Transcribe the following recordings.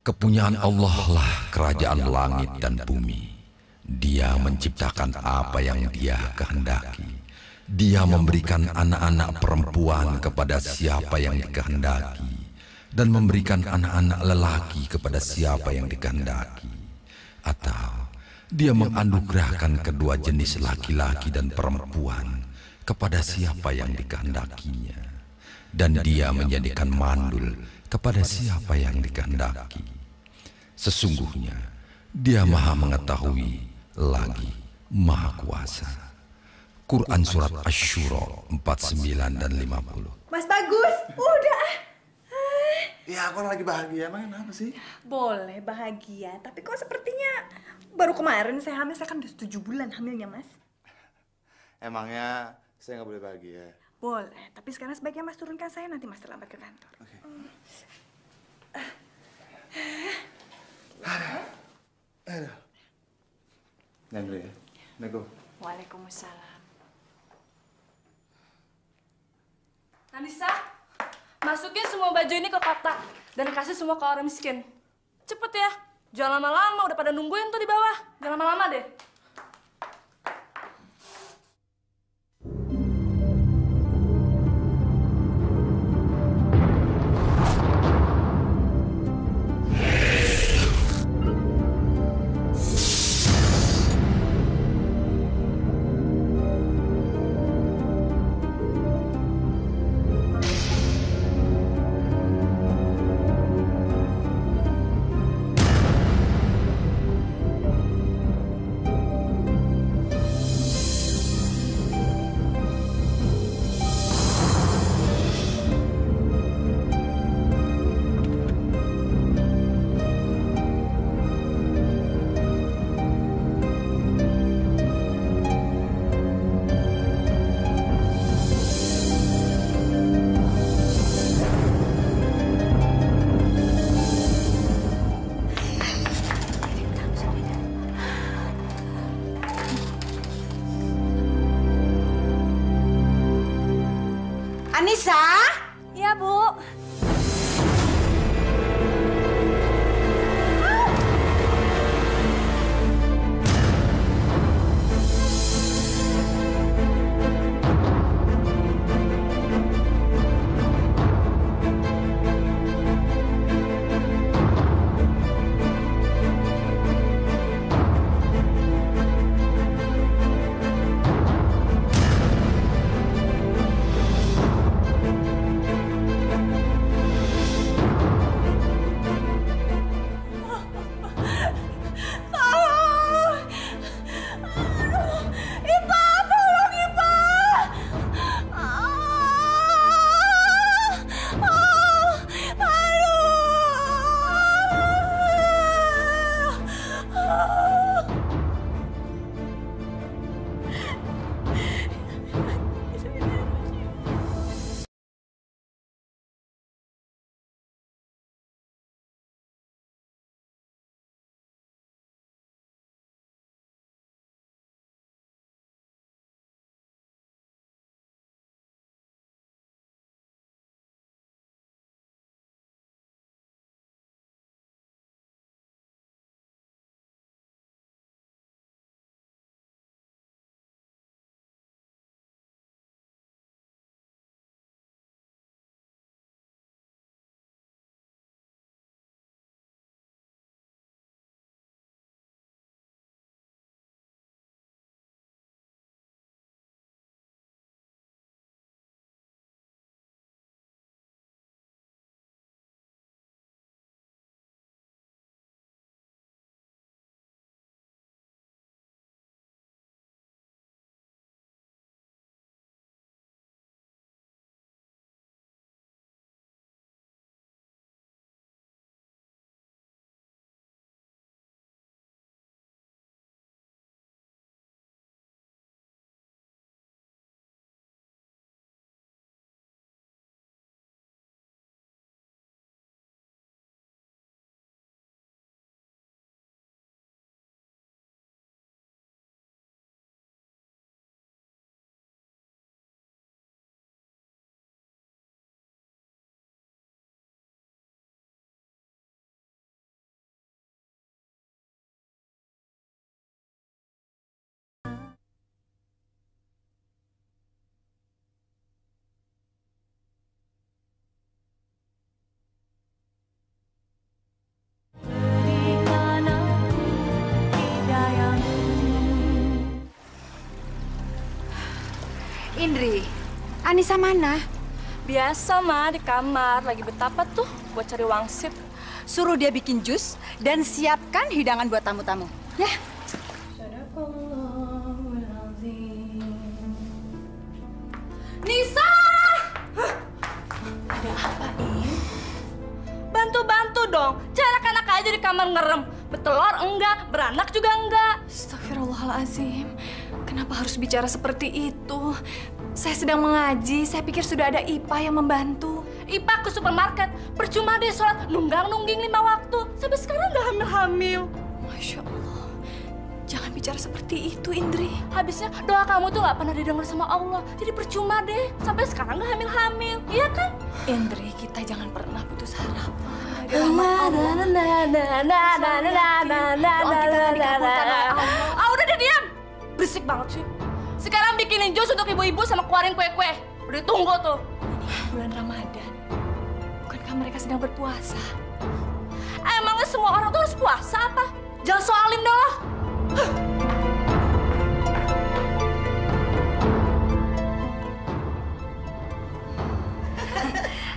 Kepunyaan Allah lah kerajaan langit dan bumi. Dia menciptakan apa yang Dia kehendaki. Dia memberikan anak-anak perempuan kepada siapa yang dikehendaki, dan memberikan anak-anak lelaki kepada siapa yang dikehendaki. Atau Dia menganugerahkan kedua jenis laki-laki dan perempuan kepada siapa yang dikehendakinya, dan Dia menjadikan mandul kepada siapa yang dikehendaki. Sesungguhnya Dia Maha Mengetahui lagi Maha Kuasa. Quran Surat Asy-Syura 49 dan 50. Mas Bagus, udah. Ya, aku lagi bahagia. Emang kenapa sih? Boleh bahagia, tapi kok sepertinya baru kemarin saya hamil. Saya kan udah 7 bulan hamilnya, Mas. Emangnya saya nggak boleh bahagia? Boleh, tapi sekarang sebaiknya Mas turunkan saya, nanti Mas terlambat ke kantor. Oke. Aduh. Neng dulu ya. Assalamualaikum. Waalaikumsalam. Anissa, masukin semua baju ini ke kotak dan kasih semua ke orang miskin. Cepet ya, jangan lama-lama, udah pada nungguin tuh di bawah. Jangan lama-lama deh. Anissa? Iya, Bu. Indri, Anissa mana? Biasa, Ma, di kamar. Lagi betapa tuh buat cari wangsit. Suruh dia bikin jus dan siapkan hidangan buat tamu-tamu. Ya. Nisa! Ada apa, In? Bantu-bantu dong. Cara anak aja di kamar ngerem. Bertelur enggak, beranak juga enggak. Astagfirullahaladzim. Kenapa harus bicara seperti itu? Saya sedang mengaji, saya pikir sudah ada Ipa yang membantu. Ipa ke supermarket, percuma deh sholat nunggang-nungging 5 waktu. Sampai sekarang nggak hamil-hamil. Masya Allah. Jangan bicara seperti itu, Indri. Habisnya doa kamu tuh nggak pernah didengar sama Allah. Jadi percuma deh, sampai sekarang nggak hamil-hamil. Iya kan? Indri, kita jangan pernah putus harapan. Ah, udah deh, diam. Berisik banget sih. Sekarang bikinin jus untuk ibu-ibu sama keluarin kue-kue. Udah tunggu tuh. Ini bulan Ramadan. Bukankah mereka sedang berpuasa? Emangnya semua orang tuh harus puasa apa? Jangan soalin dah.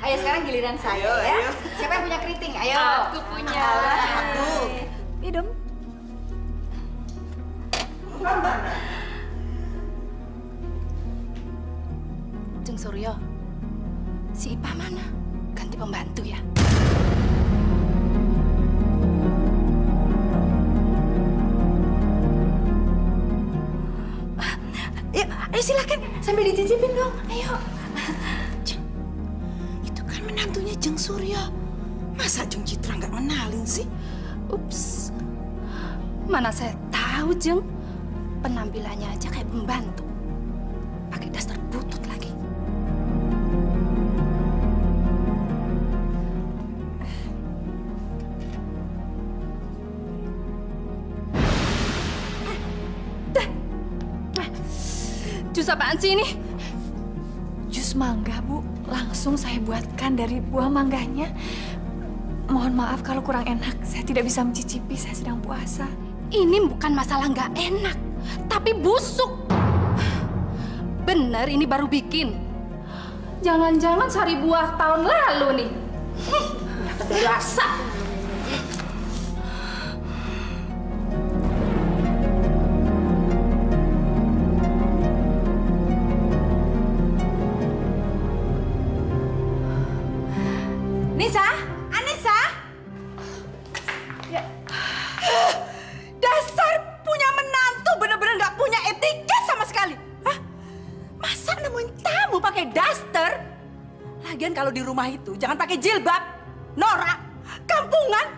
Ayo sekarang giliran saya ya. Ayo. Siapa yang punya keriting? Ayo. Aku punya. Aku. Minum. Jeng Suryo, si Ipa mana? Ganti pembantu ya. Ayo silakan sambil dicicipin dong. Ayo. Jeng, itu kan menantunya Jeng Suryo. Masa Jeng Citra nggak kenalin sih? Ups. Mana saya tahu, Jeng. Penampilannya aja kayak pembantu. Pakai daster butut lagi. Jus apaan sih ini? Jus mangga, Bu. Langsung saya buatkan dari buah mangganya. Mohon maaf kalau kurang enak. Saya tidak bisa mencicipi, saya sedang puasa. Ini bukan masalah nggak enak, tapi busuk. Bener, ini baru bikin. Jangan-jangan sari buah tahun lalu nih. Biasa. Nisa, Anissa. Ya. Dasar punya menantu bener-bener nggak punya etika sama sekali. Hah? Masa nemuin tamu pakai daster? Lagian kalau di rumah itu jangan pakai jilbab, norak, kampungan,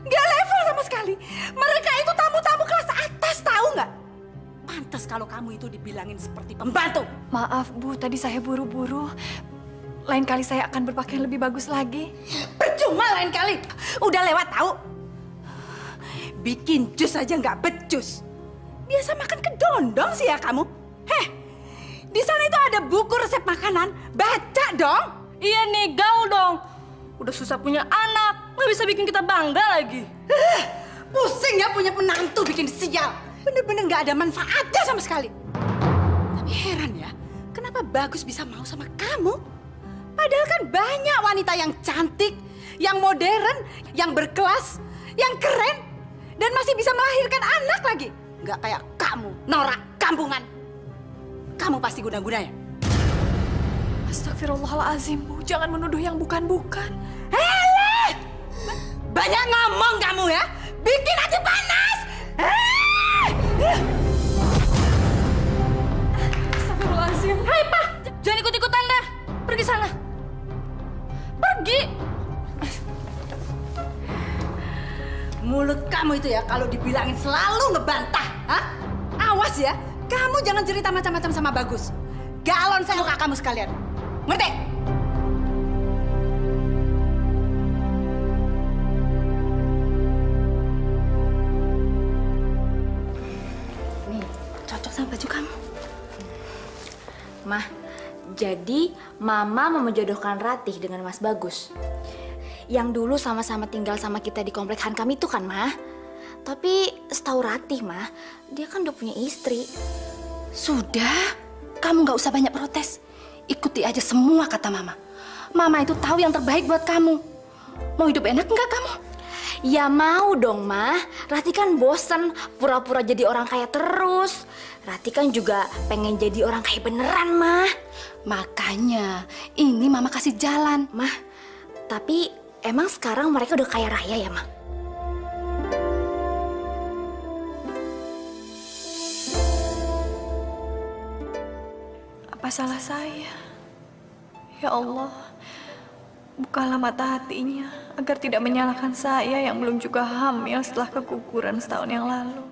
nggak level sama sekali. Mereka itu tamu-tamu kelas atas, tahu nggak? Pantas kalau kamu itu dibilangin seperti pembantu. Maaf, Bu. Tadi saya buru-buru. Lain kali saya akan berpakaian lebih bagus lagi. Percuma lain kali. Udah lewat tahu. Bikin jus aja nggak becus. Biasa makan kedondong sih ya kamu. Heh, di sana itu ada buku resep makanan. Baca dong. Iya nih, gaul dong. Udah susah punya anak, nggak bisa bikin kita bangga lagi. Pusing ya punya menantu bikin sial. Bener-bener nggak ada manfaatnya sama sekali. Tapi heran ya, kenapa Bagus bisa mau sama kamu? Padahal kan banyak wanita yang cantik, yang modern, yang berkelas, yang keren, dan masih bisa melahirkan anak lagi. Nggak kayak kamu, norak, kampungan. Kamu pasti guna-guna ya? Astagfirullahaladzim, Bu. Jangan menuduh yang bukan-bukan. Hele! Banyak ngomong kamu ya? Bikin hati panas! Astagfirullahaladzim. Hai, Pak. Jangan ikut-ikutan dah. Pergi sana. Pergi. Mulut kamu itu ya kalau dibilangin selalu ngebantah. Hah? Awas ya, kamu jangan cerita macam-macam sama Bagus. Galon saya muka kamu sekalian. Ngerti? Nih, cocok sama baju kamu. Mah, jadi Mama mau menjodohkan Ratih dengan Mas Bagus. Yang dulu sama-sama tinggal sama kita di komplek Hankam itu kan, Mah? Tapi setahu Ratih, Mah, dia kan udah punya istri. Sudah? kamu nggak usah banyak protes. Ikuti aja semua kata Mama. Mama itu tahu yang terbaik buat kamu. Mau hidup enak nggak kamu? Ya mau dong, Ma. Rati kan bosen pura-pura jadi orang kaya terus. Rati kan juga pengen jadi orang kaya beneran, Ma. Makanya ini Mama kasih jalan. Ma, tapi emang sekarang mereka udah kaya raya ya, Ma? Apa salah saya? Ya Allah, bukalah mata hatinya agar tidak menyalahkan saya yang belum juga hamil setelah keguguran setahun yang lalu.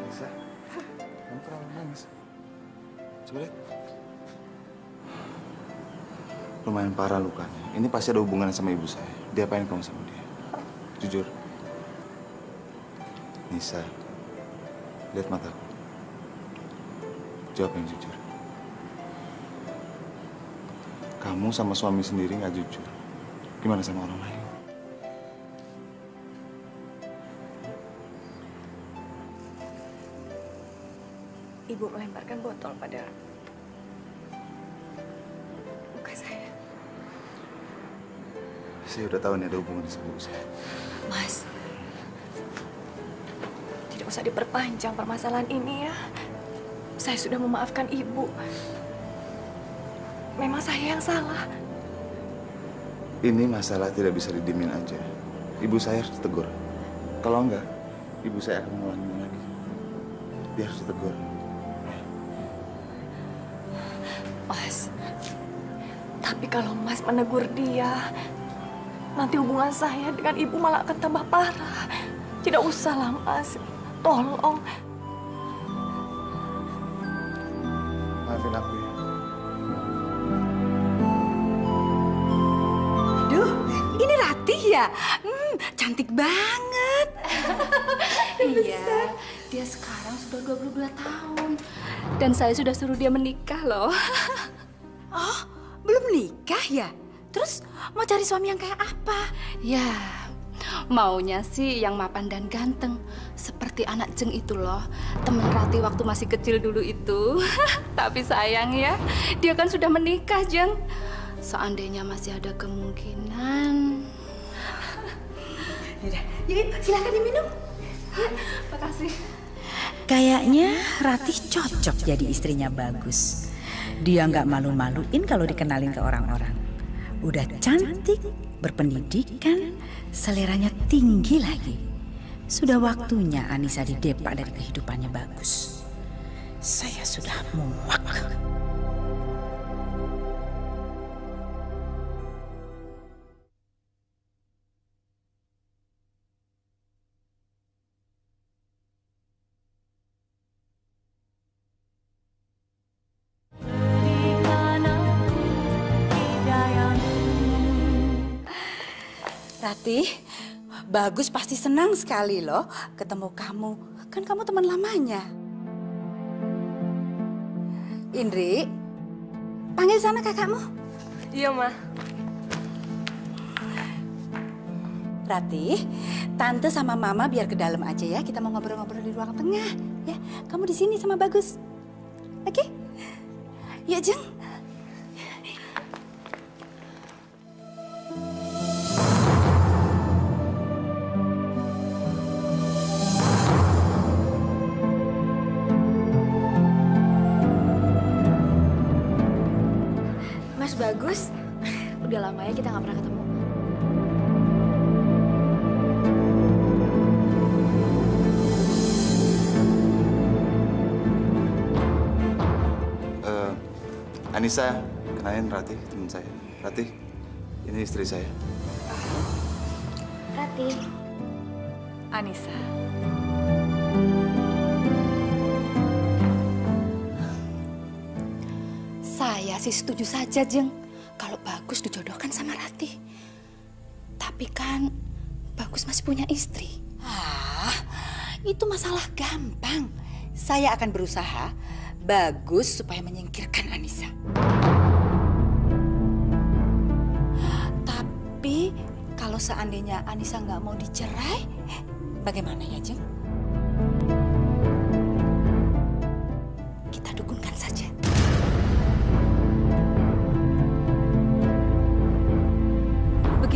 Nisa, kamu kenapa nangis? Coba lihat. Lumayan parah lukanya. Ini pasti ada hubungannya sama ibu saya. Diapain kamu sama dia? Jujur. Nisa, lihat mataku. Jawab yang jujur. Kamu sama suami sendiri nggak jujur. Gimana sama orang lain? Ibu melemparkan botol pada muka saya. Saya udah tahu nih ada hubungan sama ibu saya. Mas, tidak usah diperpanjang permasalahan ini ya. Saya sudah memaafkan ibu. Memang saya yang salah. Ini masalah tidak bisa didiemin aja. Ibu saya harus ditegur. Kalau enggak, ibu saya akan mengulanginya lagi. Dia harus ditegur. Mas, tapi kalau Mas menegur dia, nanti hubungan saya dengan ibu malah akan tambah parah. Tidak usahlah, Mas. Tolong. Maafin aku ya. Aduh, ini Ratih ya? Cantik banget. Iya, dia sekarang sudah 22 tahun. Dan saya sudah suruh dia menikah loh. Oh, belum nikah ya? Terus mau cari suami yang kayak apa? Ya, maunya sih yang mapan dan ganteng. Seperti anak Jeng itu loh. Temen Rati waktu masih kecil dulu itu. Tapi sayang ya, dia kan sudah menikah, Jeng. Seandainya masih ada kemungkinan. Yaudah, yuk silakan diminum. Makasih. Kayaknya Ratih cocok jadi istrinya Bagus. Dia nggak malu-maluin kalau dikenalin ke orang-orang. Udah cantik, berpendidikan, seleranya tinggi lagi. Sudah waktunya Anissa didepak dari kehidupannya Bagus. Saya sudah muak. Ratih, Bagus pasti senang sekali loh ketemu kamu. Kan kamu teman lamanya. Indri, panggil sana kakakmu. Iya, Ma. Ratih, Tante sama Mama biar ke dalam aja ya. Kita mau ngobrol-ngobrol di ruang tengah. Ya, kamu di sini sama Bagus. Oke? Yuk, Jeng. Mas Bagus, udah lama ya kita nggak pernah ketemu. Anissa, kenalin Ratih, teman saya. Ratih, ini istri saya. Rati. Anissa. Saya sih setuju saja, Jeng. Kalau Bagus dijodohkan sama Ratih. Tapi kan Bagus masih punya istri. Itu masalah gampang. Saya akan berusaha Bagus supaya menyingkirkan Anissa. Tapi kalau seandainya Anissa nggak mau dicerai, bagaimana ya, Jeng?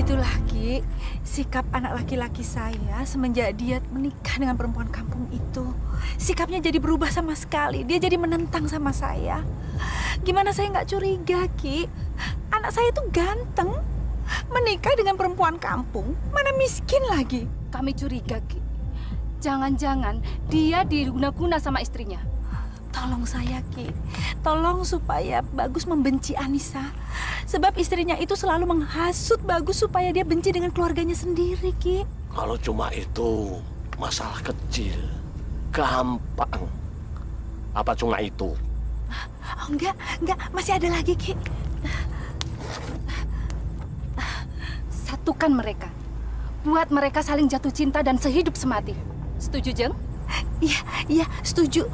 Begitulah, Ki, sikap anak laki-laki saya semenjak dia menikah dengan perempuan kampung itu. Sikapnya jadi berubah sama sekali. Dia jadi menentang sama saya. Gimana saya nggak curiga, Ki? Anak saya itu ganteng. Menikah dengan perempuan kampung, mana miskin lagi. Kami curiga, Ki. Jangan-jangan dia diguna-guna sama istrinya. Tolong saya, Ki. Tolong supaya Bagus membenci Anissa. Sebab istrinya itu selalu menghasut Bagus supaya dia benci dengan keluarganya sendiri, Ki. Kalau cuma itu masalah kecil, gampang. Apa cuma itu? Oh, enggak. Masih ada lagi, Ki. Satukan mereka. Buat mereka saling jatuh cinta dan sehidup semati. Setuju, Jeng? Iya, setuju.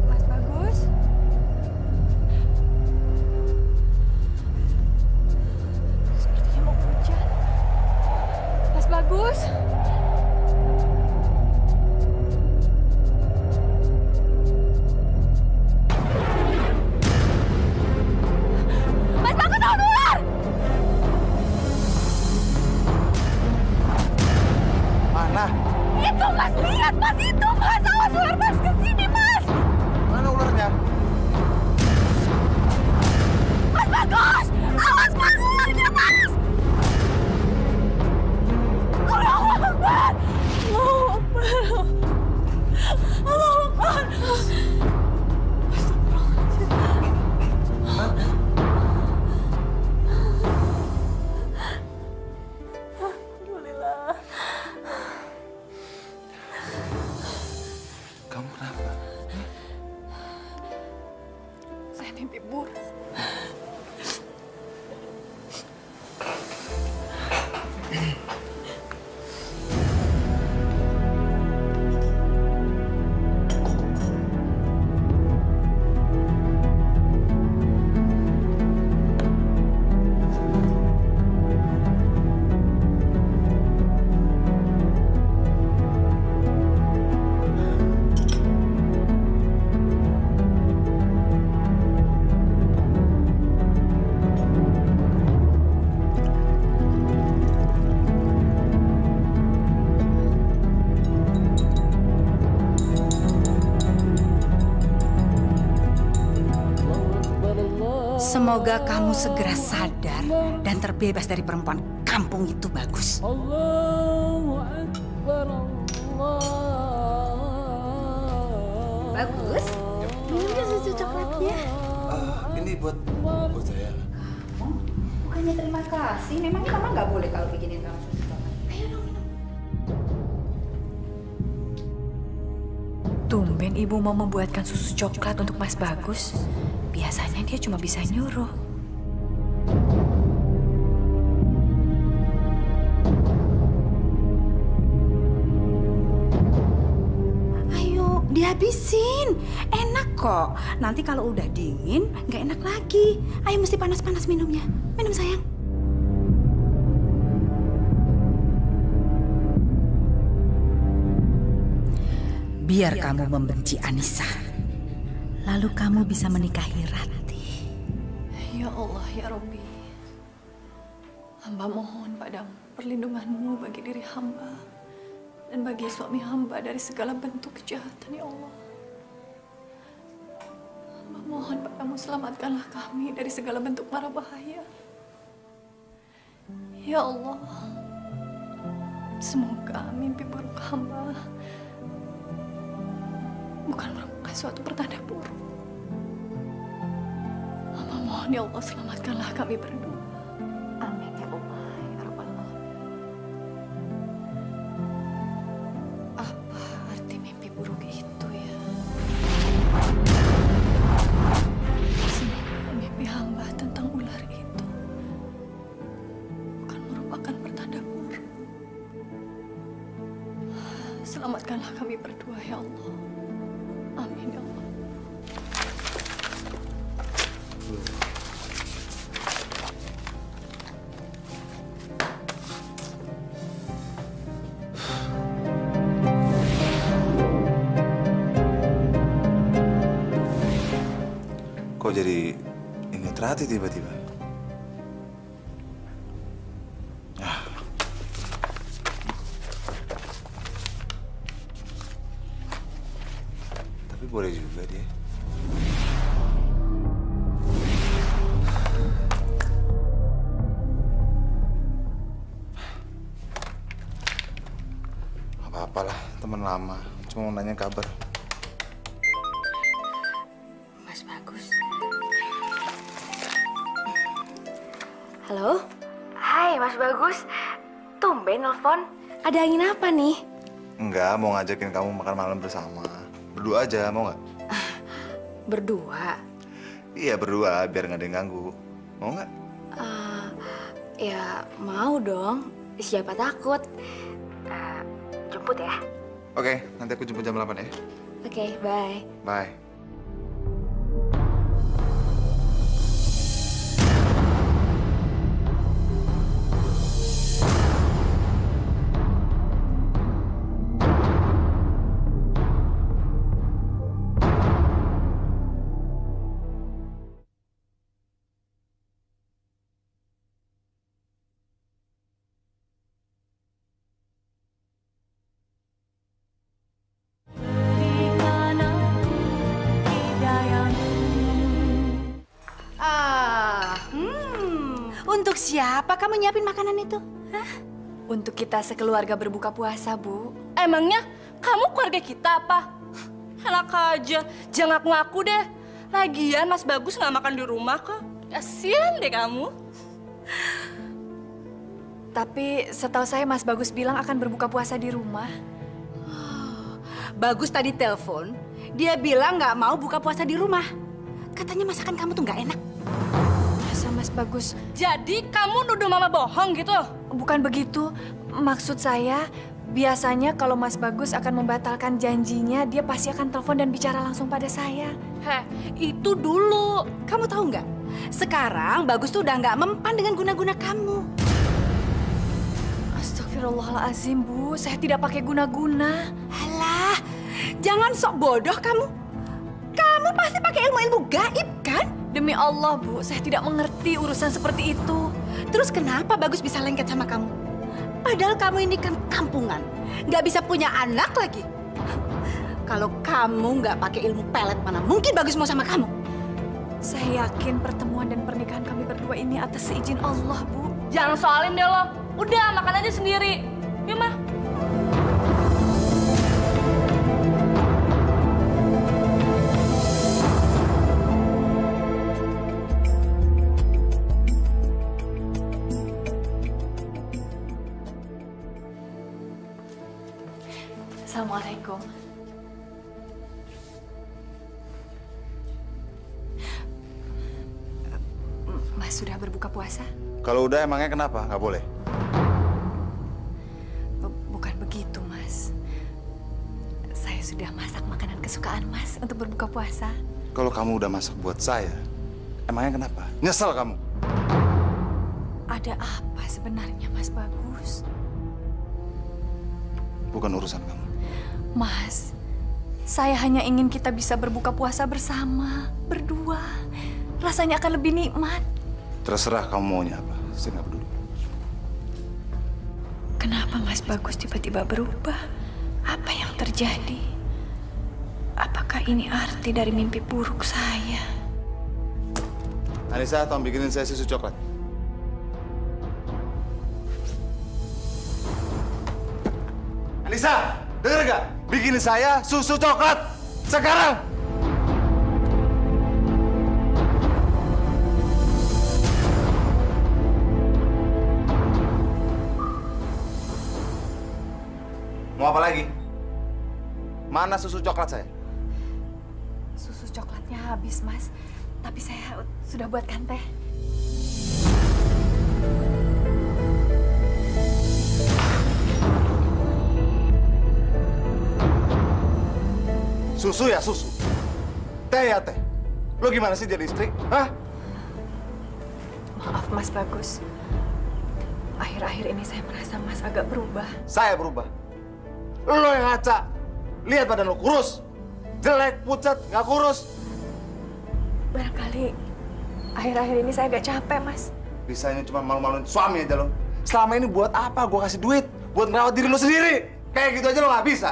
Mas Bagus? Sepertinya mau hujan. Mas Bagus? Mas Bagus, tahun ular! Mana? Itu Mas, lihat Mas, itu Mas! Awas ular Mas, kesini Mas! Mana ularnya? Mas Bagus! Awas Mas, ularnya Mas! Allahu Akbar! Allahu Akbar! Allahu Akbar! Alhamdulillah. Kamu kenapa? Saya mimpi buruk. Semoga kamu segera sadar dan terbebas dari perempuan kampung itu, Bagus. Bagus. Ini susu coklatnya. Ini buat saya. Bukannya terima kasih. Memangnya Mama nggak boleh kalau bikinin kamu susu coklat. Ayo dong minum. Tumben ibu mau membuatkan susu coklat untuk Mas Bagus. Biasanya dia cuma bisa nyuruh. Ayo, dihabisin. Enak kok. Nanti kalau udah dingin, nggak enak lagi. Ayo, mesti panas-panas minumnya. Minum, sayang. Biar kamu membenci Anissa. Lalu kamu bisa menikahi Ratih. Ya Allah, ya Rabbi. Hamba mohon padamu perlindunganmu bagi diri hamba dan bagi suami hamba dari segala bentuk kejahatan, ya Allah. Hamba mohon padamu selamatkanlah kami dari segala bentuk mara bahaya. Ya Allah, semoga mimpi buruk hamba bukan merupakan suatu pertanda buruk. Hamba mohon ya Allah, selamatkanlah kami berdua. Amin ya Allah, ya Rabbal Alamin. Apa arti mimpi buruk itu ya? Semoga mimpi hamba tentang ular itu bukan merupakan pertanda buruk. Selamatkanlah kami berdua ya Allah. kok jadi ingat Rati tiba-tiba? Ah. Tapi boleh juga dia. Apa-apalah, teman lama. Cuma mau nanya kabar. Mas Bagus. Halo? Hai, Mas Bagus. Tumben nelfon. Ada angin apa nih? Enggak, mau ngajakin kamu makan malam bersama. Berdua aja, mau nggak? Berdua? Iya, berdua, biar nggak ada yang ganggu. Mau nggak? Ya, mau dong. Siapa takut. Jemput ya? Oke, nanti aku jemput jam 8 ya. Oke, bye. Bye. Untuk siapa kamu nyiapin makanan itu? Hah? Untuk kita sekeluarga berbuka puasa, Bu. Emangnya kamu keluarga kita apa? Enak aja, jangan ngaku deh. Lagian Mas Bagus nggak makan di rumah kok. Kasian deh kamu. Tapi setahu saya Mas Bagus bilang akan berbuka puasa di rumah. Bagus tadi telepon, dia bilang nggak mau buka puasa di rumah. Katanya masakan kamu tuh nggak enak. Masa Mas Bagus? Jadi kamu nuduh Mama bohong gitu? Bukan begitu. Maksud saya, biasanya kalau Mas Bagus akan membatalkan janjinya, dia pasti akan telepon dan bicara langsung pada saya. Heh, itu dulu. Kamu tahu nggak? Sekarang Bagus tuh udah nggak mempan dengan guna-guna kamu. Astagfirullahaladzim, Bu. Saya tidak pakai guna-guna. Alah, jangan sok bodoh kamu. Kamu pasti pakai ilmu-ilmu gaib, kan? Demi Allah, Bu, saya tidak mengerti urusan seperti itu. Terus kenapa Bagus bisa lengket sama kamu? Padahal kamu ini kan kampungan, nggak bisa punya anak lagi. Kalau kamu nggak pakai ilmu pelet, mana mungkin Bagus mau sama kamu? Saya yakin pertemuan dan pernikahan kami berdua ini atas seizin Allah, Bu. Jangan soalin deh lo. Udah, makan aja sendiri. Yuk, Mah. Assalamualaikum. Mas sudah berbuka puasa? Kalau udah emangnya kenapa? Nggak boleh? Bukan begitu, Mas. Saya sudah masak makanan kesukaan Mas untuk berbuka puasa. Kalau kamu udah masak buat saya, emangnya kenapa? Nyesel kamu? Ada apa sebenarnya, Mas Bagus? Bukan urusan kamu. Mas, saya hanya ingin kita bisa berbuka puasa bersama, berdua. Rasanya akan lebih nikmat. Terserah kamu maunya apa, saya nggak peduli. Kenapa Mas Bagus tiba-tiba berubah? Apa yang terjadi? Apakah ini arti dari mimpi buruk saya? Anissa, tolong bikinin saya susu coklat. Anissa, denger gak? Bikinin saya susu coklat sekarang! Mau apa lagi? Mana susu coklat saya? Susu coklatnya habis, Mas. Tapi saya sudah buatkan teh. Susu ya susu. Teh ya teh. Lo gimana sih jadi istri? Hah? Maaf, Mas Bagus. Akhir-akhir ini saya merasa Mas agak berubah. Saya berubah. Lo yang ngaca. Lihat badan lo kurus. Jelek, pucat, nggak kurus. Barangkali akhir-akhir ini saya agak capek, Mas. Bisanya cuma malu-maluin suami aja lo. Selama ini buat apa gue kasih duit? Buat merawat diri lo sendiri. Kayak gitu aja lo nggak bisa.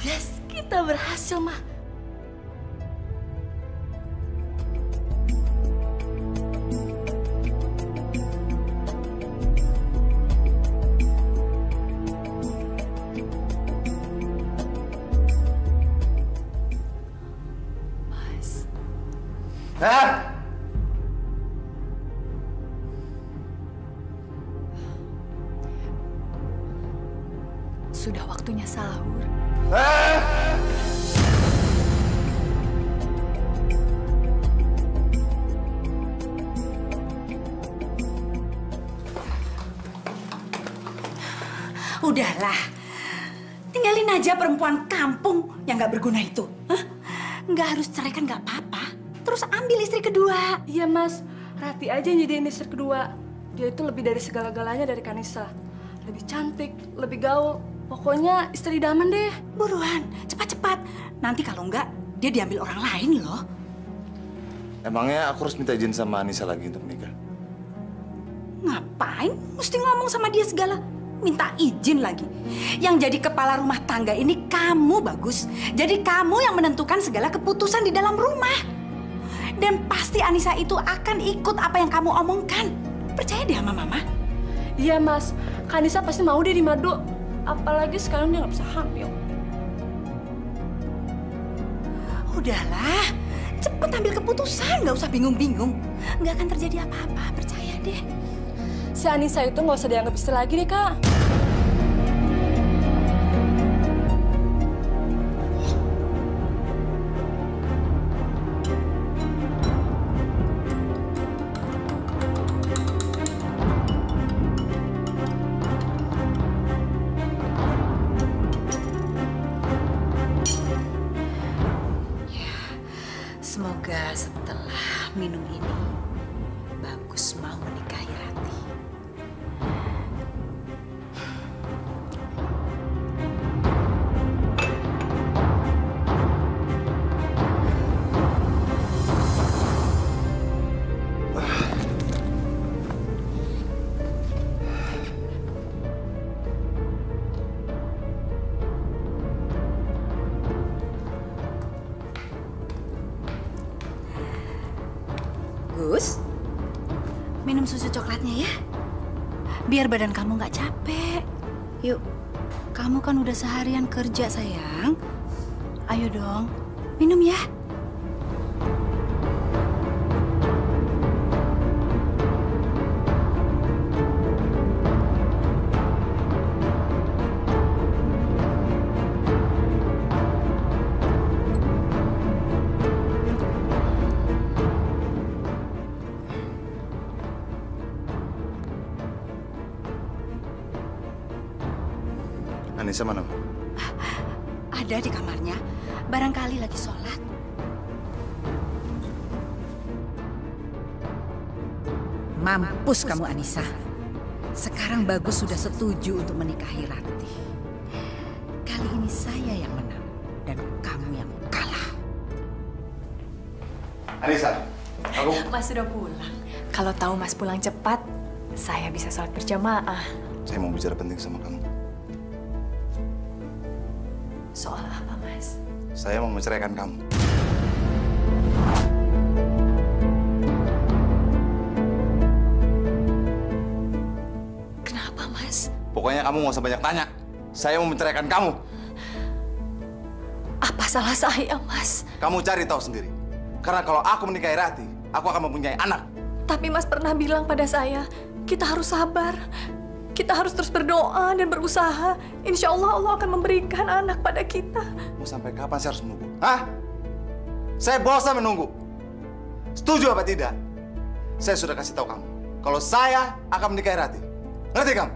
Yes, kita berhasil, Ma. Hah? Sudah waktunya sahur. Udahlah, tinggalin aja perempuan kampung yang nggak berguna itu. Hah? Nggak harus cerai kan nggak apa-apa. Terus ambil istri kedua. Iya, Mas. Rati aja yang jadiin istri kedua. Dia itu lebih dari segala-galanya dari Kanisa. Lebih cantik, lebih gaul. Pokoknya istri idaman deh. Buruan, cepat-cepat. Nanti kalau enggak, dia diambil orang lain loh. Emangnya aku harus minta izin sama Anissa lagi untuk menikah? Ngapain? Mesti ngomong sama dia segala. Minta izin lagi. Yang jadi kepala rumah tangga ini kamu, Bagus. Jadi kamu yang menentukan segala keputusan di dalam rumah. Dan pasti Anissa itu akan ikut apa yang kamu omongkan. Percaya deh sama Mama. Iya, Mas. Kanisa pasti mau deh di Madu. Apalagi sekarang dia nggak bisa hamil. Udahlah, cepet ambil keputusan. Nggak usah bingung-bingung. Nggak akan terjadi apa-apa, percaya deh. Si Anissa itu nggak usah dianggap istri lagi deh, Kak. Semoga setelah minum ini, Bagus mau menikahi Rati. Gus, minum susu coklatnya ya. Biar badan kamu nggak capek. Yuk, kamu kan udah seharian kerja sayang. Ayo dong, minum ya. Anissa mana? Ada di kamarnya. Barangkali lagi sholat. Mampus kamu, Anissa. Sekarang Bagus sudah setuju untuk menikahi Rati. Kali ini saya yang menang dan kamu yang kalah. Anissa, aku... Mas sudah pulang. Kalau tahu Mas pulang cepat, saya bisa sholat berjamaah. Saya mau bicara penting sama kamu. Soal apa, Mas? Saya mau menceraikan kamu. Kenapa, Mas? Pokoknya kamu nggak usah banyak tanya. Saya mau menceraikan kamu. Apa salah saya, Mas? Kamu cari tahu sendiri. Karena kalau aku menikahi Rati, aku akan mempunyai anak. Tapi Mas pernah bilang pada saya, kita harus sabar. Kita harus terus berdoa dan berusaha. Insya Allah Allah akan memberikan anak pada kita. Mau sampai kapan saya harus menunggu? Hah? Saya bosan menunggu. Setuju apa tidak? Saya sudah kasih tahu kamu. Kalau saya akan menikahi Rati. Ngerti kamu?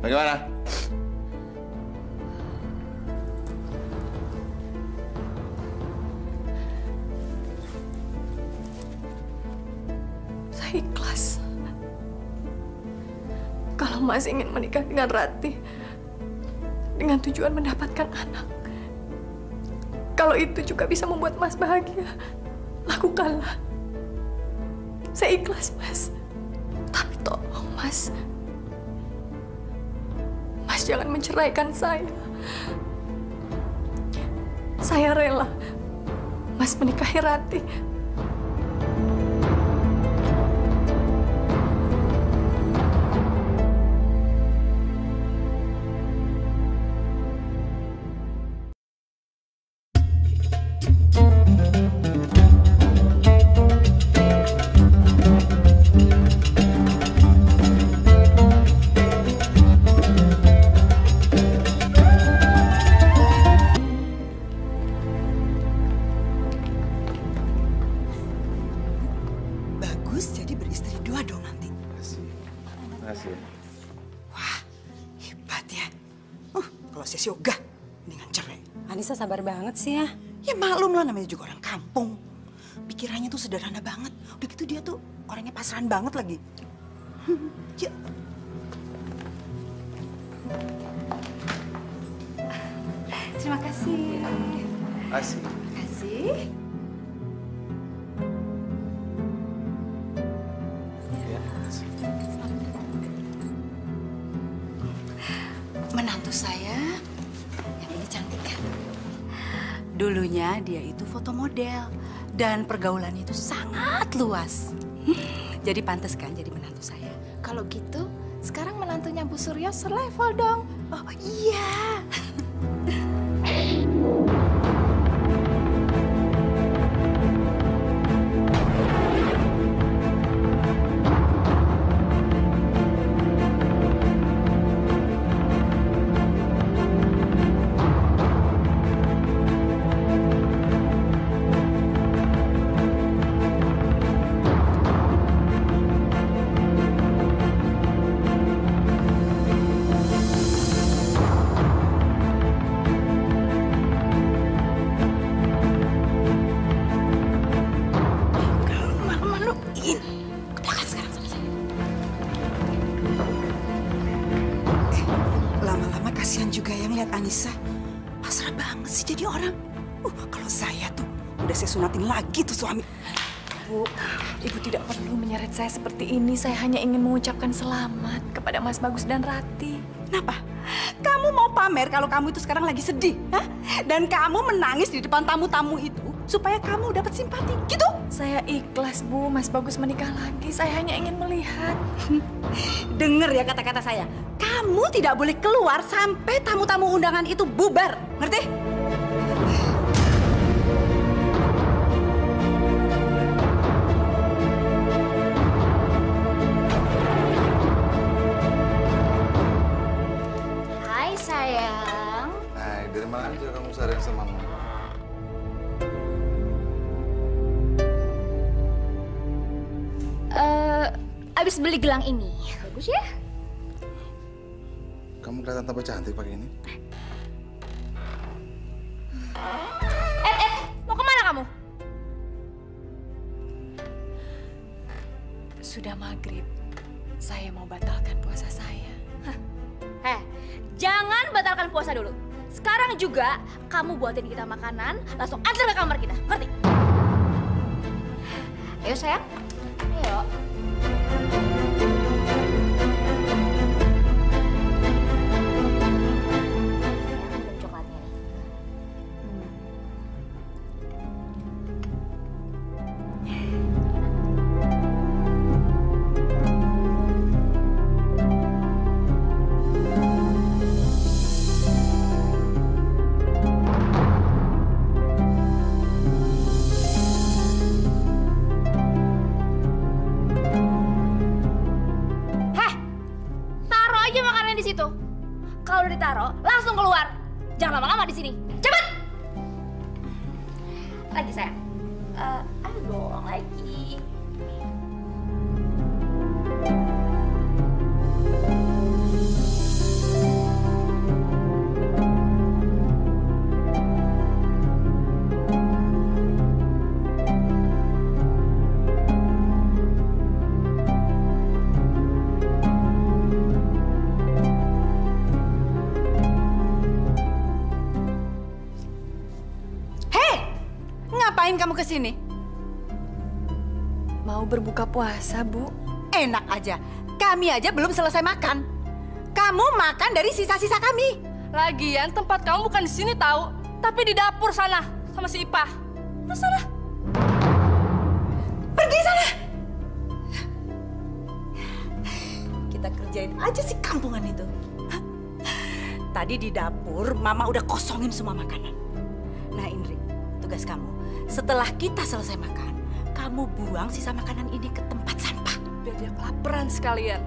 Bagaimana? Saya ikhlas. Kalau Mas ingin menikah dengan Ratih dengan tujuan mendapatkan anak, kalau itu juga bisa membuat Mas bahagia, lakukanlah. Saya ikhlas, Mas. Tapi tolong, Mas. Mas jangan menceraikan saya. Saya rela Mas menikahi Ratih. Bagus jadi beristri dua dong nanti. Terima kasih. Wah, hebat ya. Kalau saya sih ogah, mendingan cerai. Anissa sabar banget sih ya. Ya maklum lah, namanya juga orang kampung. Pikirannya tuh sederhana banget. Udah gitu dia tuh orangnya pasrahan banget lagi. Yuk. Terima kasih. Kasih. Kasih. Menantu saya yang ini cantik kan? Dulunya dia itu foto model dan pergaulannya itu sangat luas. Jadi pantas kan jadi menantu saya. Kalau gitu, sekarang menantunya Bu Suryo selevel dong. Oh iya. Lama-lama kasihan juga yang lihat Anissa. Pasrah banget sih jadi orang. Kalau saya tuh udah saya sunatin lagi tuh suami. Bu, Ibu tidak perlu menyeret saya seperti ini. Saya hanya ingin mengucapkan selamat kepada Mas Bagus dan Ratih. Kenapa? Kamu mau pamer kalau kamu itu sekarang lagi sedih, hah? Dan kamu menangis di depan tamu-tamu itu supaya kamu dapat simpati, gitu? Saya ikhlas, Bu. Mas Bagus menikah lagi. Saya hanya ingin melihat. Dengar ya kata-kata saya. Kamu tidak boleh keluar sampai tamu-tamu undangan itu bubar. Ngerti? Hai sayang. Nah, dari mana aja kamu sayang sama mama? Abis beli gelang ini. Bagus ya? Kamu kelihatan tambah cantik pakai ini. Mau kemana kamu? Sudah maghrib. Saya mau batalkan puasa saya. Jangan batalkan puasa dulu. Sekarang juga kamu buatin kita makanan, langsung antar ke kamar kita. Ngerti? Ayo sayang. Ayo. Minum coklatnya nih. Taruh aja makanan di situ. Kalau udah ditaruh, langsung keluar. Jangan lama-lama di sini. Cepet! Lagi sayang. Ayo dong lagi. Ngapain kamu kesini? Mau berbuka puasa, Bu. Enak aja. Kami aja belum selesai makan. Kamu makan dari sisa-sisa kami. Lagian tempat kamu bukan di sini tahu, tapi di dapur sana sama si Ipah. Masalah. Pergi sana. Kita kerjain aja si kampungan itu. Tadi di dapur, Mama udah kosongin semua makanan. Nah, Indri, tugas kamu. Setelah kita selesai makan, kamu buang sisa makanan ini ke tempat sampah. Biar dia kelaparan sekalian.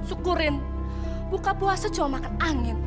Syukurin, buka puasa cuma makan angin.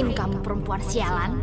Kamu perempuan sialan.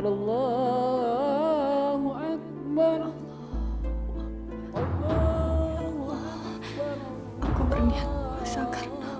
Allahu Akbar. Aku berniat puasa karena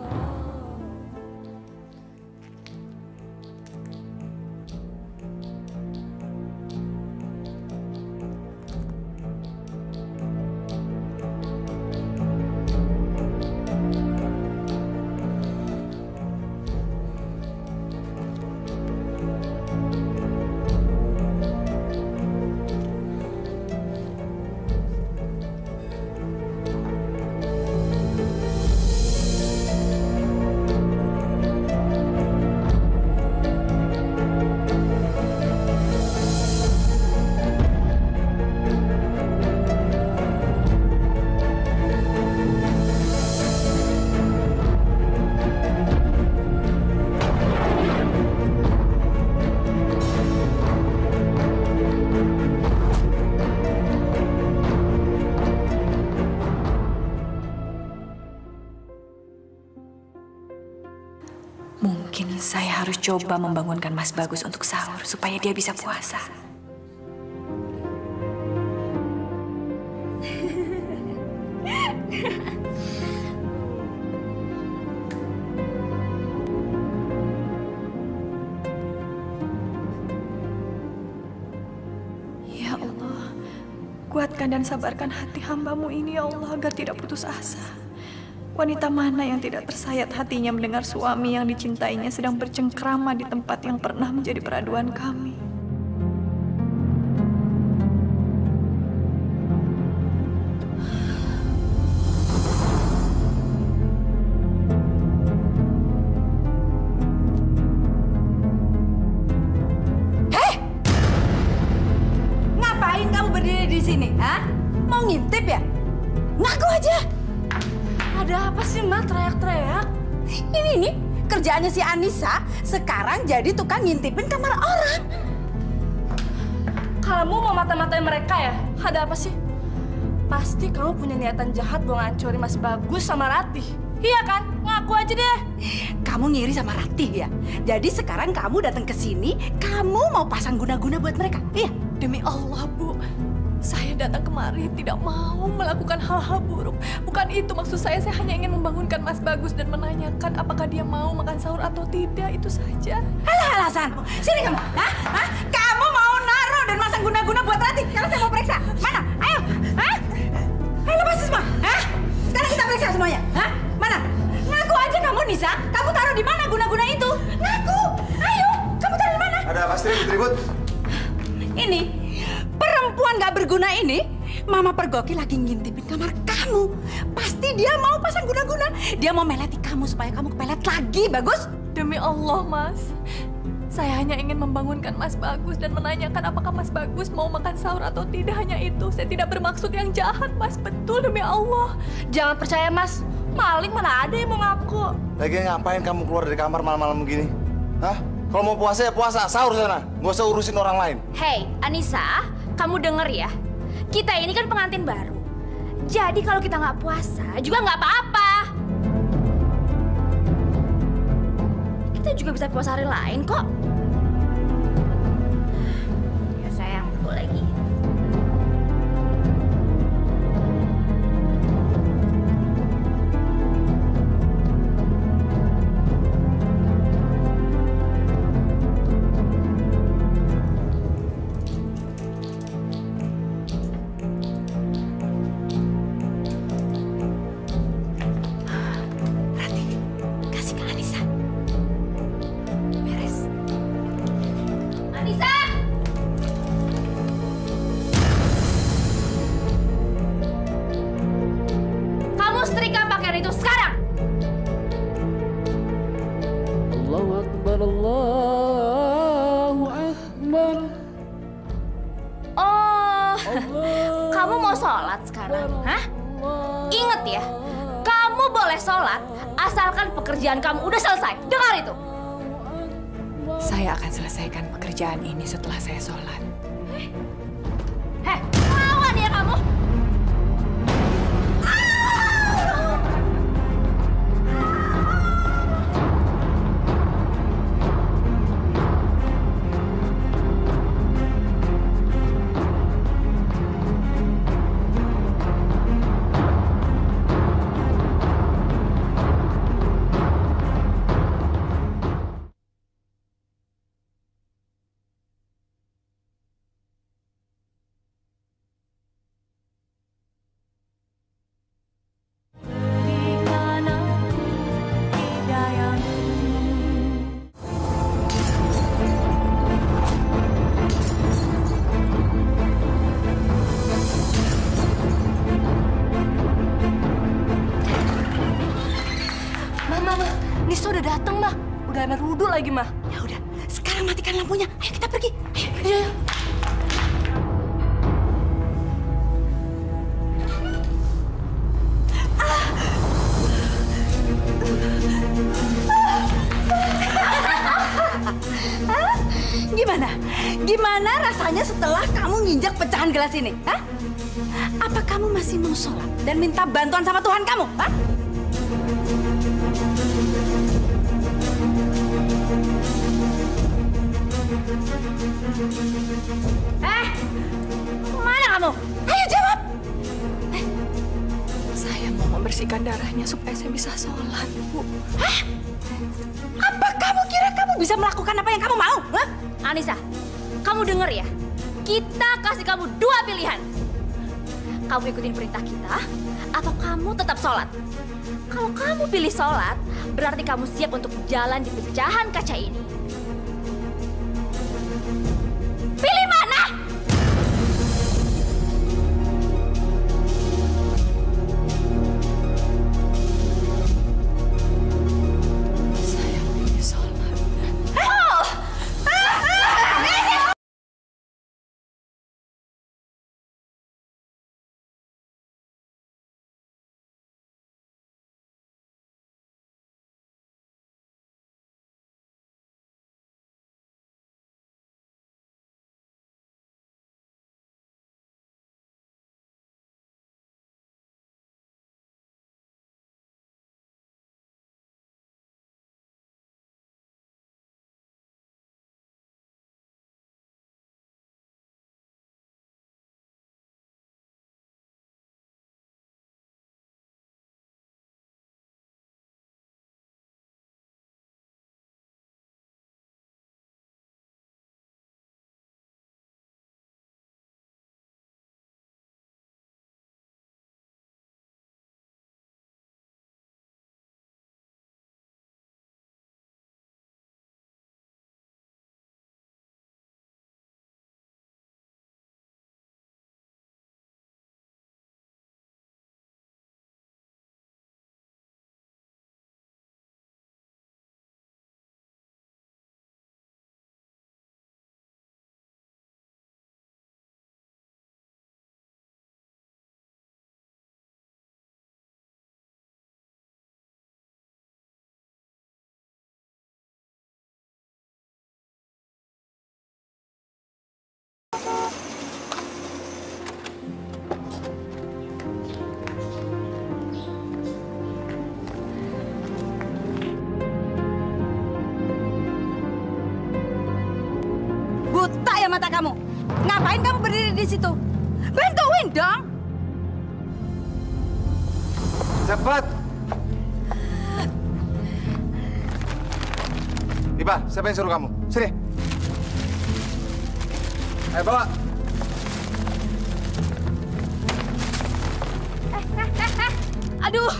Mungkin saya harus coba membangunkan Mas Bagus untuk sahur supaya dia bisa puasa. Ya Allah, kuatkan dan sabarkan hati hamba-Mu ini ya Allah agar tidak putus asa. Wanita mana yang tidak tersayat hatinya mendengar suami yang dicintainya sedang bercengkrama di tempat yang pernah menjadi peraduan kami. Hei! Ngapain kamu berdiri di sini? Hah? Mau ngintip ya? Ngaku aja! Ada apa sih, Ma? Teriak-teriak. Ini nih, kerjaannya si Anissa sekarang jadi tukang ngintipin kamar orang. Kamu mau mata-matain mereka ya? Ada apa sih? Pasti kamu punya niatan jahat mau ngancurin Mas Bagus sama Ratih. Iya kan? Ngaku aja deh. Kamu ngiri sama Ratih ya? Jadi sekarang kamu datang ke sini, kamu mau pasang guna-guna buat mereka? Iya? Demi Allah, Bu. Saya datang kemari tidak mau melakukan hal-hal buruk. Bukan itu maksud saya hanya ingin membangunkan Mas Bagus dan menanyakan apakah dia mau makan sahur atau tidak, itu saja. Alah alasanmu. Sini kamu. Hah? Hah? Kamu mau naruh dan masang guna-guna buat Ratih? Kalau saya mau periksa. Mana? Ayo. Hah? Ayo lepasin semua. Hah? Sekarang kita periksa semuanya. Hah? Mana? Ngaku aja kamu, Nisa. Kamu taruh di mana guna-guna itu? Ngaku. Ayo. Kamu taruh di mana? Ada pasti ribut-ribut. Ini perempuan gak berguna ini, Mama pergoki lagi ngintipin kamar kamu. Pasti dia mau pasang guna-guna. Dia mau meleti kamu supaya kamu kepelet lagi, Bagus. Demi Allah, Mas. Saya hanya ingin membangunkan Mas Bagus dan menanyakan apakah Mas Bagus mau makan sahur atau tidak. Hanya itu. Saya tidak bermaksud yang jahat, Mas. Betul, demi Allah. Jangan percaya, Mas. Maling mana ada yang mau ngaku. Lagi ngapain kamu keluar dari kamar malam-malam begini? Hah? Kalau mau puasa ya puasa, sahur sana. Nggak usah urusin orang lain. Hei, Anissa, kamu denger ya. Kita ini kan pengantin baru. Jadi kalau kita nggak puasa juga nggak apa-apa. Kita juga bisa puasa hari lain kok. Ya sayang, betul lagi. Kamu udah selesai. Dengar itu. Saya akan selesaikan pekerjaan ini setelah saya sholat. Heh, lawan ya kamu. udah dateng, Mah. Udah air wudhu lagi, Mah. Ya udah, sekarang matikan lampunya. Ayo kita pergi. Ayo. Iya. Gimana? Gimana rasanya setelah kamu nginjak pecahan gelas ini? Hah? Apa kamu masih mau sholat dan minta bantuan sama Tuhan kamu? Hah? transfusikan darahnya supaya saya bisa sholat, Bu. Hah? Apa kamu kira kamu bisa melakukan apa yang kamu mau? Hah? Anissa, kamu denger ya. Kita kasih kamu 2 pilihan. Kamu ikutin perintah kita, atau kamu tetap sholat. Kalau kamu pilih sholat, berarti kamu siap untuk jalan di pecahan kaca ini. Pilih mana? Saya pilih sholat. Buta ya mata kamu. Ngapain kamu berdiri di situ? Bantuin dong. Cepat. Iba, siapa yang suruh kamu? Sini. Ayo bawa. Aduh,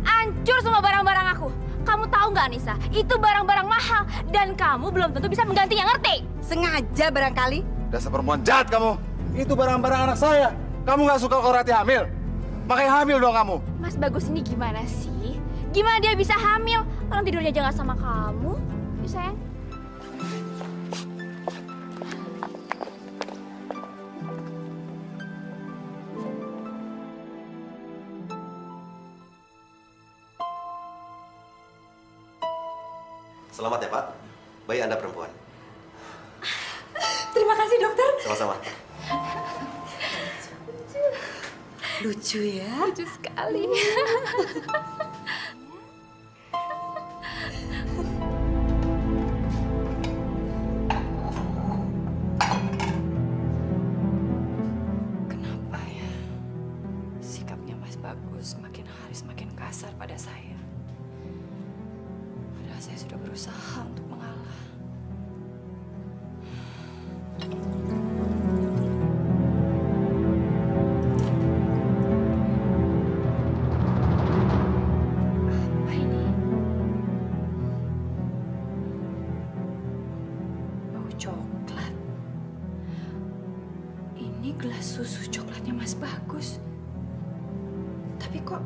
hancur semua barang-barang aku. Kamu tahu nggak, Anissa? Itu barang-barang mahal dan kamu belum tentu bisa menggantinya, ngerti? Sengaja barangkali. Dasar perempuan jahat kamu. Itu barang-barang anak saya. Kamu nggak suka kalau Rati hamil? Makanya hamil dong kamu. Mas Bagus ini gimana sih? Gimana dia bisa hamil? Orang tidurnya aja nggak sama kamu. Ya, sayang. Selamat ya, Pak. Bayi Anda perempuan. Terima kasih, dokter. Sama-sama. Lucu ya? Lucu sekali. Kenapa ya? Sikapnya Mas Bagus makin hari semakin kasar pada saya. Padahal saya sudah berusaha untuk mengalah. Apa ini? Bau coklat. Ini gelas susu coklatnya Mas Bagus. Tapi kok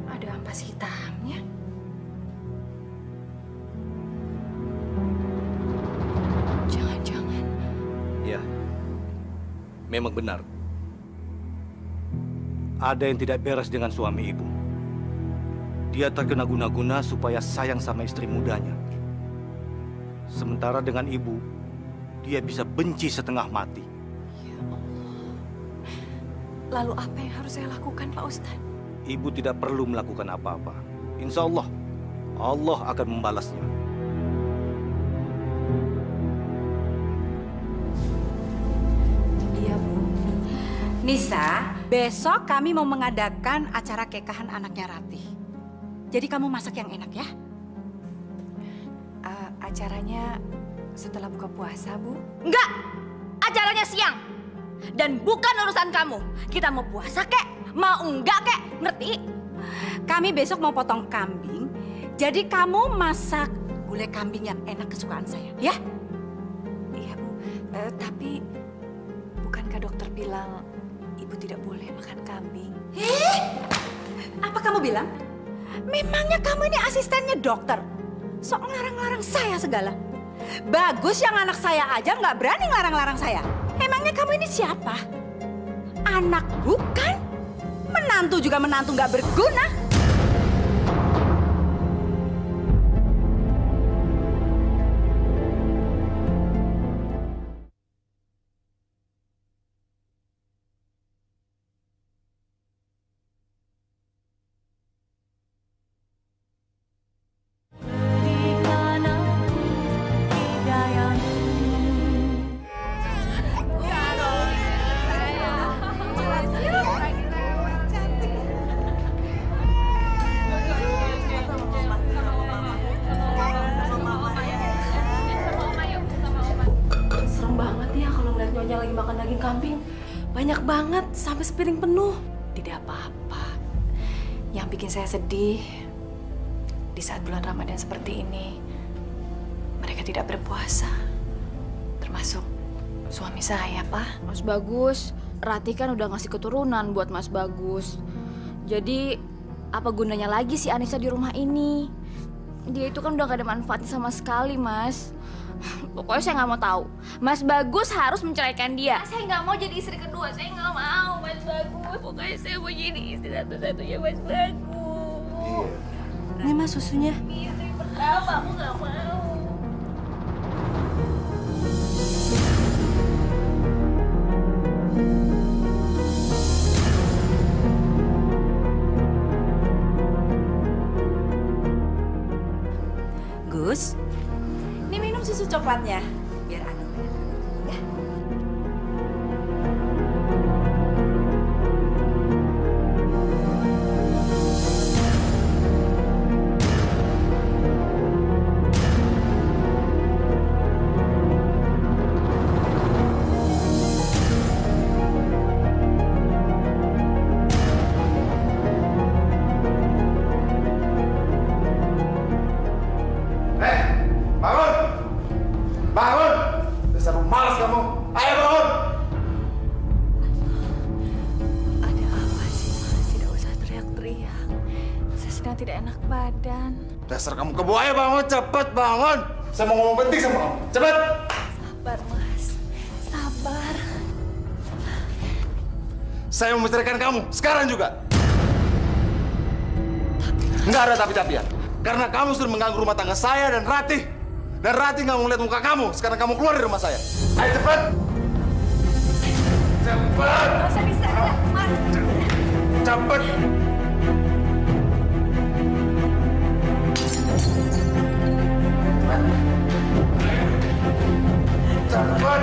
ada ampas hitamnya? Jangan-jangan. Ya, memang benar. Ada yang tidak beres dengan suami ibu. Dia terkena guna-guna supaya sayang sama istri mudanya. Sementara dengan ibu, dia bisa benci setengah mati. Ya Allah. Lalu apa yang harus saya lakukan, Pak Ustadz? Ibu tidak perlu melakukan apa-apa. Insya Allah, Allah akan membalasnya. Iya, Bu. Nisa, besok kami mau mengadakan acara kekahan anaknya Ratih. Jadi kamu masak yang enak ya? Acaranya setelah buka puasa, Bu? Enggak, acaranya siang. Dan bukan urusan kamu. Kita mau puasa kek, mau enggak kek, ngerti? Kami besok mau potong kambing. Jadi kamu masak gulai kambing yang enak kesukaan saya, ya? Iya, Bu. Tapi bukankah dokter bilang Ibu tidak boleh makan kambing? Apa kamu bilang? Memangnya kamu ini asistennya dokter? Sok ngelarang-larang saya segala. Bagus yang anak saya aja nggak berani ngelarang-larang saya. Emangnya kamu ini siapa? Anak bukan? Menantu juga menantu nggak berguna. Banyak banget, sampai sepiring penuh. Tidak apa-apa. Yang bikin saya sedih, di saat bulan Ramadan seperti ini, mereka tidak berpuasa. Termasuk suami saya, Pak. Mas Bagus, Ratih kan udah ngasih keturunan buat Mas Bagus. Jadi, apa gunanya lagi si Anissa di rumah ini? Dia itu kan udah gak ada manfaatnya sama sekali, Mas. Pokoknya saya nggak mau tahu. Mas Bagus harus menceraikan dia. Saya nggak mau jadi istri kedua. Saya nggak mau, Mas Bagus. Pokoknya saya mau jadi istri satu-satunya Mas Bagus. Ini Mas susunya. Istri pertama, aku nggak mau. Gus, ini minum susu coklatnya. Biar Anung ya. Dasar kamu kebuaya, bangun, cepat bangun. Saya mau ngomong penting sama kamu, cepat. Sabar, Mas. Sabar. Saya mau menceraikan kamu, sekarang juga. Nggak ada tapi-tapian. Karena kamu sudah mengganggu rumah tangga saya dan Ratih. Dan Ratih nggak mau lihat muka kamu, sekarang kamu keluar dari rumah saya. Ayo cepat. Cepat. Nggak usah bisa, Mas. Cepat. Cepat.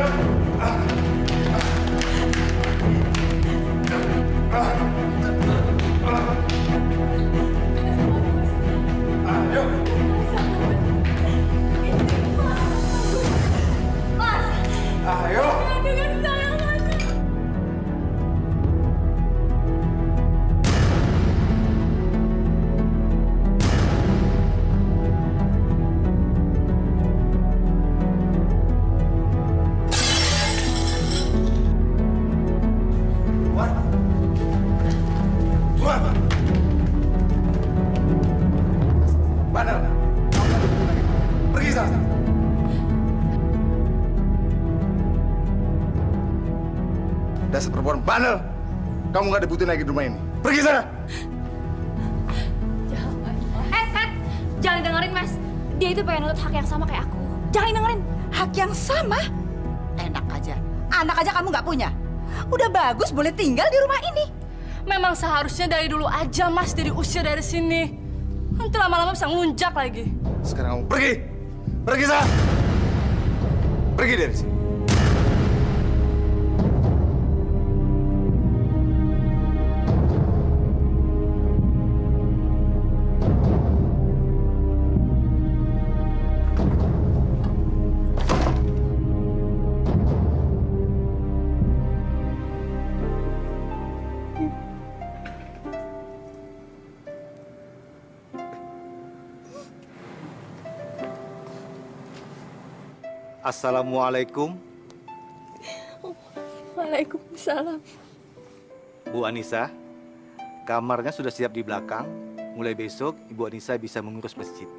Ayo. Mas. Ayo. Dengan saya, Mas. Dasar perempuan bandel. Kamu nggak dibutuhin lagi di rumah ini. Pergi sana. Jangan dengerin, Mas. Dia itu pengen nutut hak yang sama kayak aku. Jangan dengerin. Hak yang sama? Enak aja. Anak aja kamu nggak punya. Udah bagus boleh tinggal di rumah ini. Memang seharusnya dari dulu aja, Mas, dari usia dari sini. Nanti lama-lama bisa ngelunjak lagi. Sekarang kamu pergi. Pergi sana. Pergi dari sini. Assalamualaikum. Waalaikumsalam. Bu Anissa, kamarnya sudah siap di belakang. Mulai besok, Ibu Anissa bisa mengurus masjid.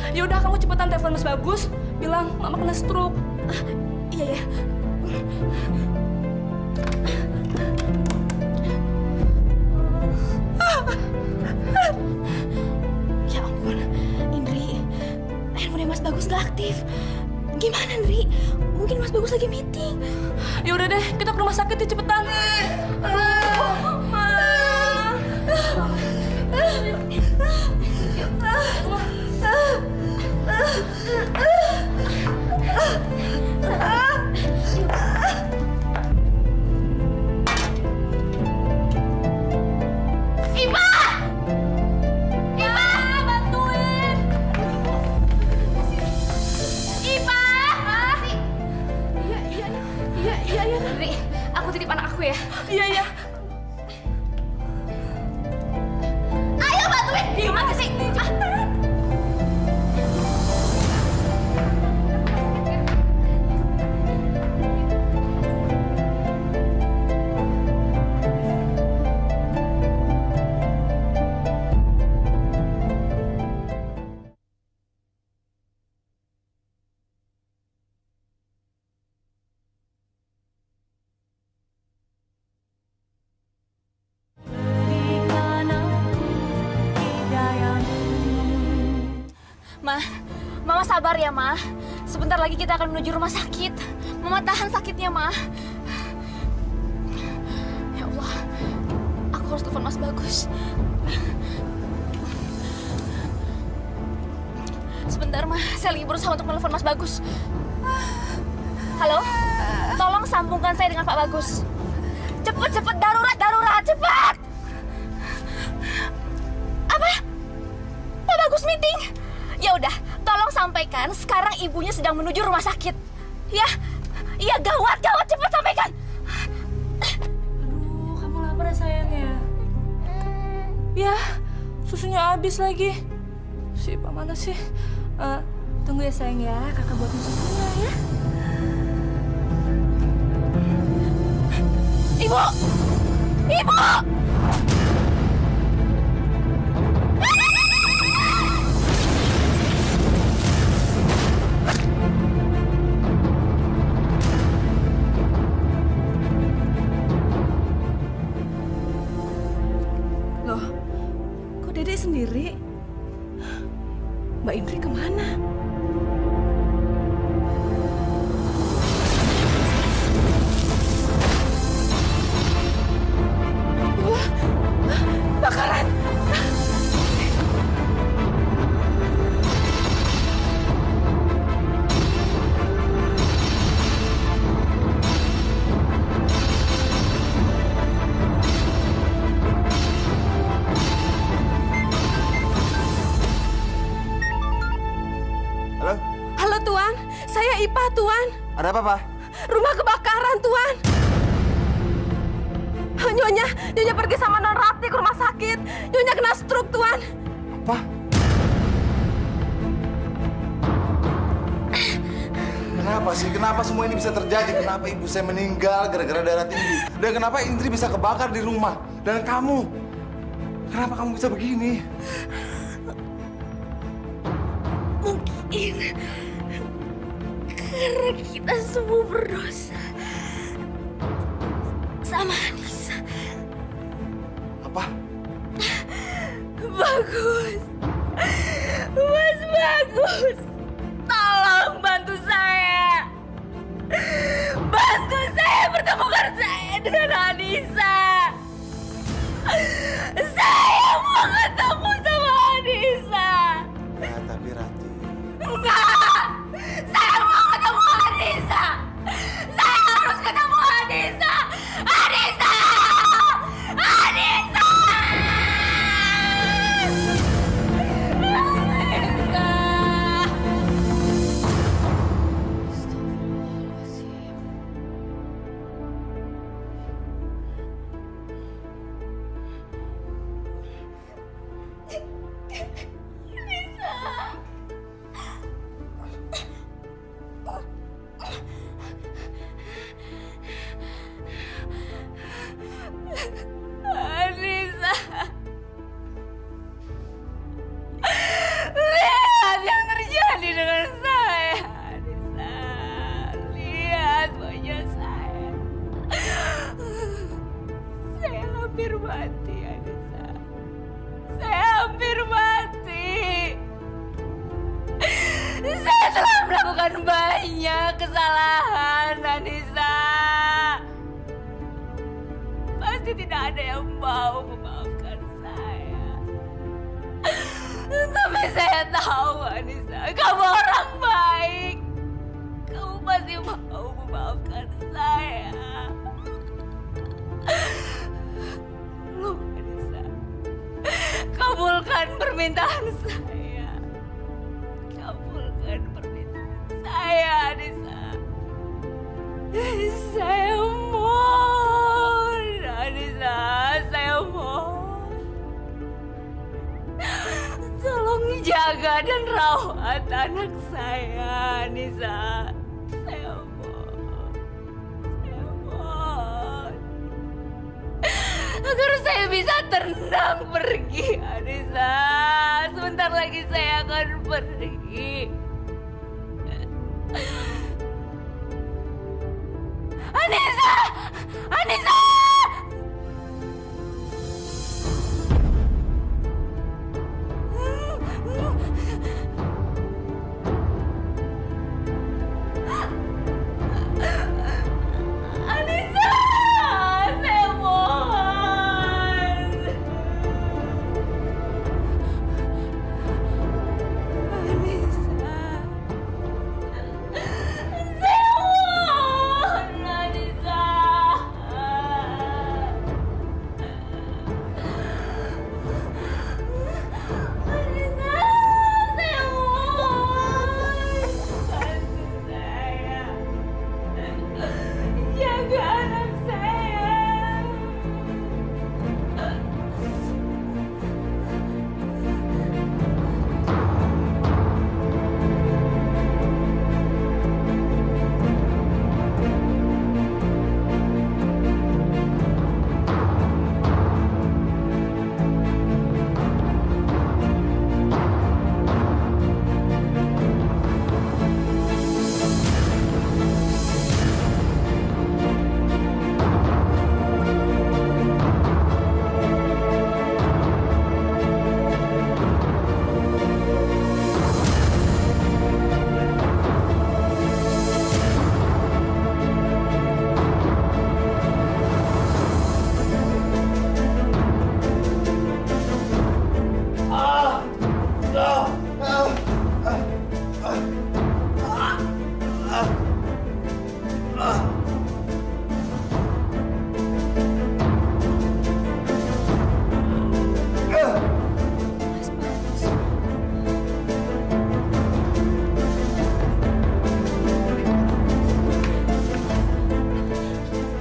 Ya udah, kamu cepetan telepon Mas Bagus, bilang Mama kena stroke. Iya ya. Ya ampun, Indri, handphone Mas Bagus gak aktif. Gimana, Indri? Mungkin Mas Bagus lagi meeting. Ya udah deh, kita ke rumah sakit ya, cepetan. Iya, iya. Ayo bantuin. Gimana sih? Mama sabar ya, Ma. Sebentar lagi kita akan menuju rumah sakit. Mama tahan sakitnya, Ma. Ya Allah, aku harus telepon Mas Bagus. Sebentar, Ma. Saya lagi berusaha untuk menelepon Mas Bagus. Halo? Tolong sambungkan saya dengan Pak Bagus. Cepet, cepet, darurat, darurat, cepat! Apa? Pak Bagus meeting? Ya udah, tolong sampaikan sekarang ibunya sedang menuju rumah sakit. Ya, iya gawat, gawat, cepat sampaikan. Aduh, kamu lapar ya sayangnya? Ya, susunya habis lagi. Si Pak mana sih? Tunggu ya sayang ya, kakak buatin susunya ya. Ibu! Ibu! Loh, kok Dede sendiri? Mbak Indri kemana? Wah, bakaran! Halo? Halo Tuan, saya Ipa Tuan. Ada apa, Pak? Rumah kebakaran Tuan. Nyonya pergi sama Non Rati ke rumah sakit. Nyonya kena stroke Tuan. Apa? Kenapa sih? Kenapa semua ini bisa terjadi? Kenapa ibu saya meninggal gara-gara darah tinggi? Dan kenapa Indri bisa kebakar di rumah? Dan kamu? Kenapa kamu bisa begini? ini karena kita semua berdosa sama Anissa. Apa? Bagus, Mas Bagus, tolong bantu saya. Bantu saya pertemukan saya dengan Anissa. Saya mau ketemu sama Anissa. Ya, tapi Rati. Enggak, saya mau ketemu Anissa. Saya harus ketemu Anissa. Anissa! Anissa! Anissa, lihat yang terjadi dengan saya. Anissa, lihat wajah saya. Saya hampir mati, Anissa. Saya hampir mati. Saya telah melakukan banyak kesalahan, Anissa. Pasti tidak ada yang mau memaafkan saya. Tapi saya tahu, Anissa, kamu orang baik. Kamu pasti mau memaafkan saya. Loh, Anissa, kabulkan permintaan saya. Kabulkan permintaan saya, Anissa. Saya mohon, Anissa, saya mohon. Tolong jaga dan rawat anak saya, Anissa. Saya mohon. Saya mohon. Agar saya bisa tenang pergi, Anissa. Sebentar lagi saya akan pergi. Anissa! Anissa! Anissa! Saya mohon. Anissa. Saya mohon, Anissa. Anissa, saya mohon. Bantu saya. Jaga anak saya.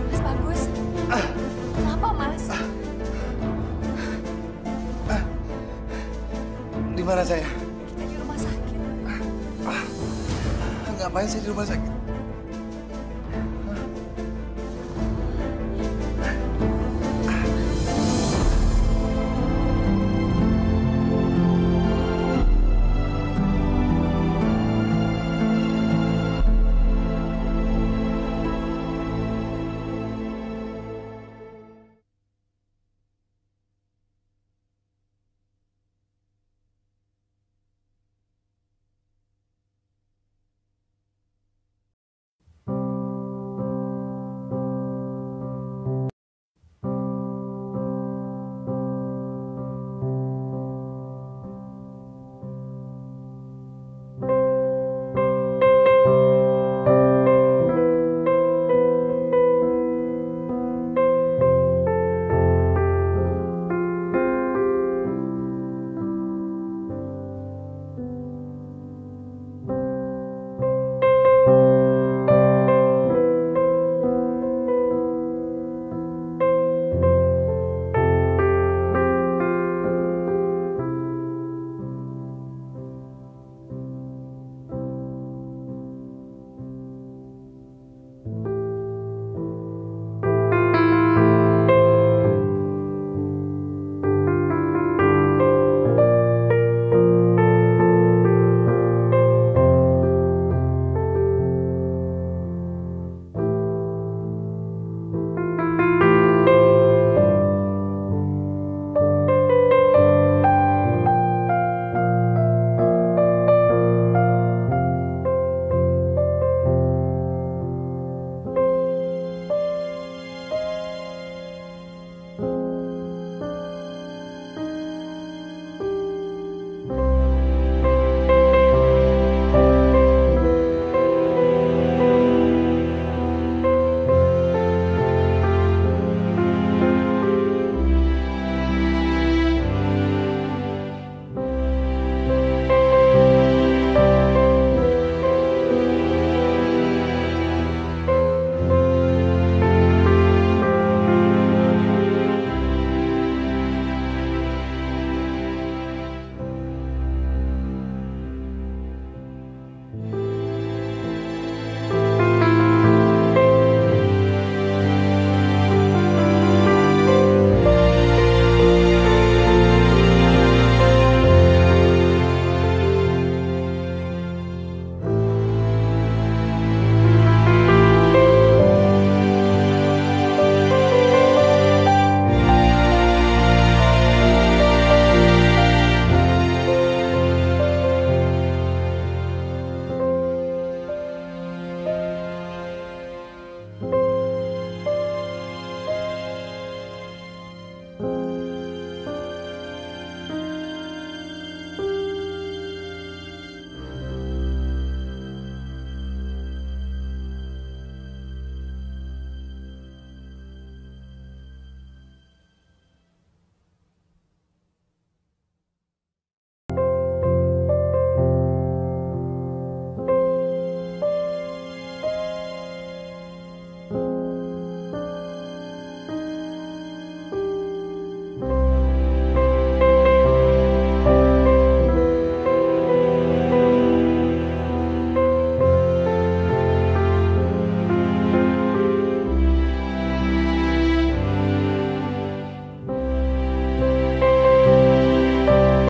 Mas Bagus, kenapa, Mas? Di mana saya? Kita di rumah sakit. Ngapain saya di rumah sakit?